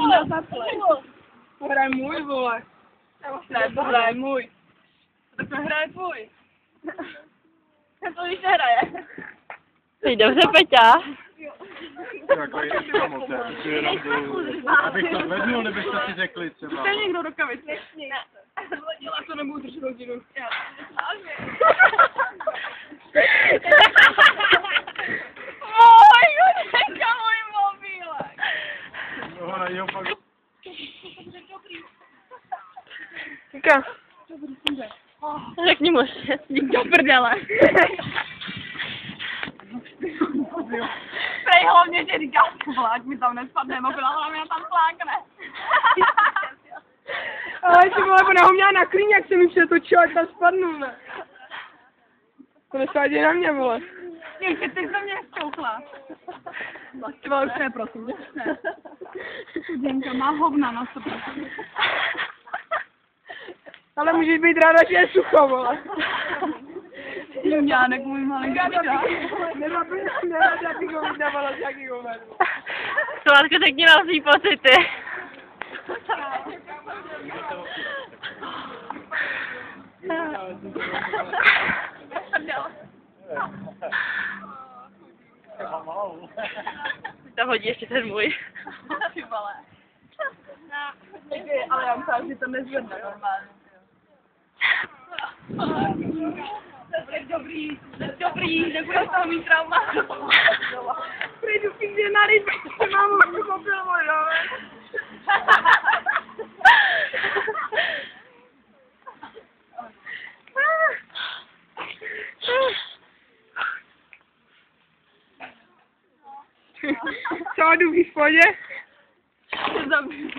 měl zaplať. Pohraj můj, vole. Ne, pohraj můj. Tak hraje tvůj. To když nehraje. Jsi dobře, Peťa. Jako jestli to moc, abych to zvednul, nebyste si řekli třeba. Chce někdo do kavice? Ne. Já to nebudu držet hodinu. Můj, Judenka, můj mobílek. No, na něho pak... Říká. Řekni mu, že Dík do prdele. Prej hlavně, že říká, ať mi tam nespadne mobil, a hlavně tam plákne. Ale ty vole, ona ho měla na klíně, jak se mi přetočila, ať tam spadnu, ne? To nesvádí na mě, vole. Ještě ty se mě zkouchla. Ty vole, už ne, prosím, ne. Děnka má hovna na 100%. Ale můžeš být ráda, že je sucho, vole. Jánek, můj malinký vidá. Nerad, abych ho vydávala z jakýho jménu. Sladko, řekni nám svý pocity. Tam hodí ještě ten můj. Ty vole. Ale já myslím, že to nezvedne normálně. Dobrý, nebude z toho mít trauma. Přijdu pízdě na ryby, že mám už mobil, jo. Co, jdu v hospodě? Zabiju.